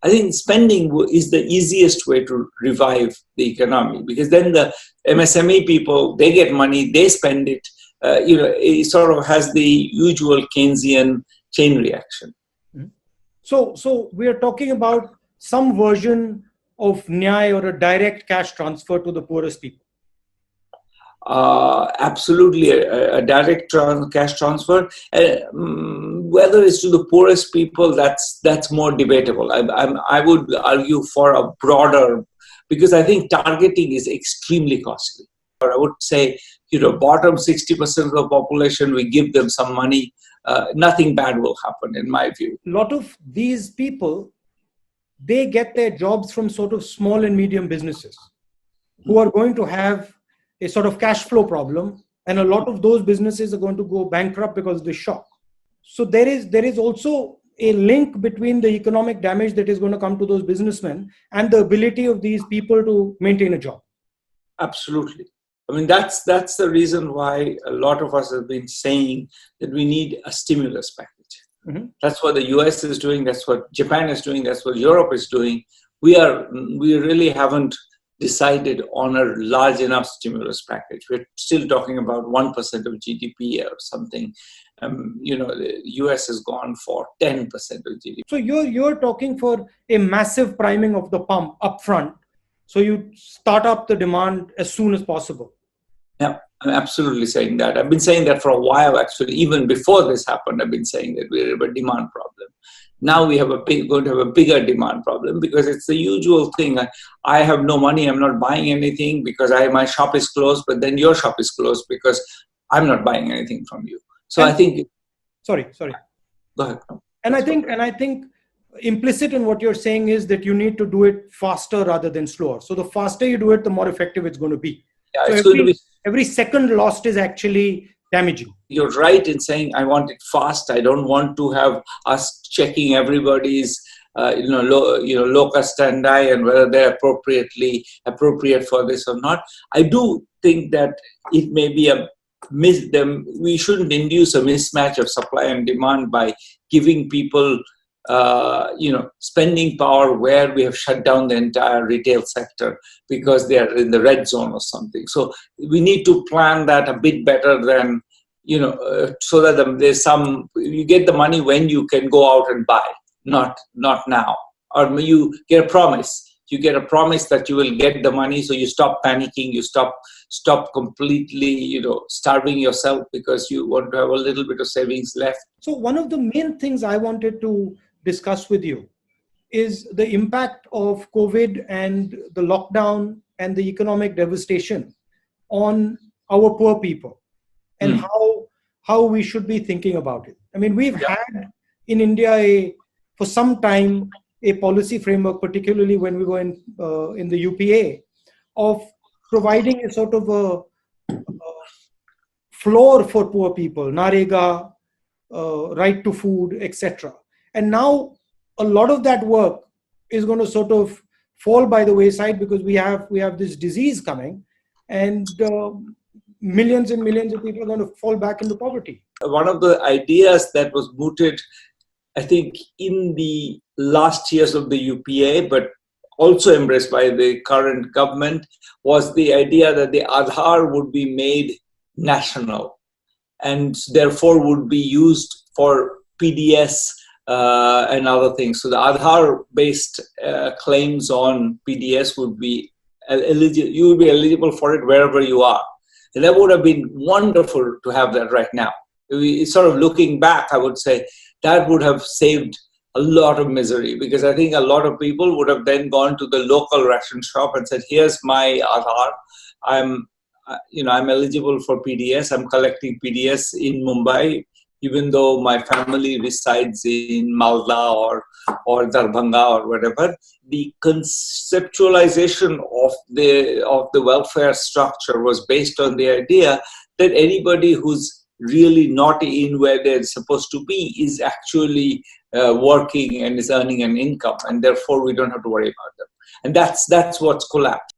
I think spending is the easiest way to revive the economy, because then the MSME people, they get money, they spend it. It sort of has the usual Keynesian chain reaction. So we are talking about some version of Nyay, or a direct cash transfer to the poorest people. Absolutely, a direct cash transfer. Whether it's to the poorest people, that's more debatable. I would argue for a broader, because I think targeting is extremely costly. Or I would say, bottom 60% of the population, we give them some money. Nothing bad will happen, in my view. A lot of these people, they get their jobs from sort of small and medium businesses who are going to have a sort of cash flow problem, and a lot of those businesses are going to go bankrupt because of the shock. So there is also a link between the economic damage that is going to come to those businessmen and the ability of these people to maintain a job. Absolutely. I mean, that's the reason why a lot of us have been saying that we need a stimulus package. Mm-hmm. That's what the US is doing. That's what Japan is doing. That's what Europe is doing. We really haven't decided on a large enough stimulus package. We're still talking about 1% of GDP or something. The US has gone for 10% of GDP. So you're talking for a massive priming of the pump upfront. So you start up the demand as soon as possible. Yeah, I'm absolutely saying that. I've been saying that for a while, actually. Even before this happened, I've been saying that we have a demand problem. Now we have going to have a bigger demand problem, because it's the usual thing. I have no money. I'm not buying anything because my shop is closed, but then your shop is closed because I'm not buying anything from you. So I think. Sorry. Go ahead. And I think implicit in what you're saying is that you need to do it faster rather than slower. So the faster you do it, the more effective it's going to be. Yeah, so it's going to be. Every second lost is actually damaging. You're right in saying I want it fast. I don't want to have us checking everybody's locus standi and whether they're appropriate for this or not. I do think that it may be we shouldn't induce a mismatch of supply and demand by giving people spending power where we have shut down the entire retail sector because they are in the red zone or something. So we need to plan that a bit better than, so that you get the money when you can go out and buy, not now. Or you get a promise. You get a promise that you will get the money, so you stop panicking, you stop completely, starving yourself because you want to have a little bit of savings left. So one of the main things I wanted to discuss with you is the impact of COVID and the lockdown and the economic devastation on our poor people, and how we should be thinking about it. I mean, we've had in India for some time a policy framework, particularly when we were in the UPA, of providing a sort of a floor for poor people, Narega, right to food, etc. And now a lot of that work is going to sort of fall by the wayside because we have this disease coming, and millions and millions of people are going to fall back into poverty. One of the ideas that was mooted, I think, in the last years of the UPA, but also embraced by the current government, was the idea that the Aadhaar would be made national and therefore would be used for PDS and other things. So the Aadhaar-based claims on PDS would be eligible. You would be eligible for it wherever you are. And that would have been wonderful to have that right now. Sort of looking back, I would say that would have saved a lot of misery, because I think a lot of people would have then gone to the local ration shop and said, "Here's my Aadhaar. I'm eligible for PDS. I'm collecting PDS in Mumbai, even though my family resides in Malda or Darbhanga or whatever." The conceptualization of the welfare structure was based on the idea that anybody who's really not in where they're supposed to be is actually working and is earning an income, and therefore we don't have to worry about them. And that's what's collapsed.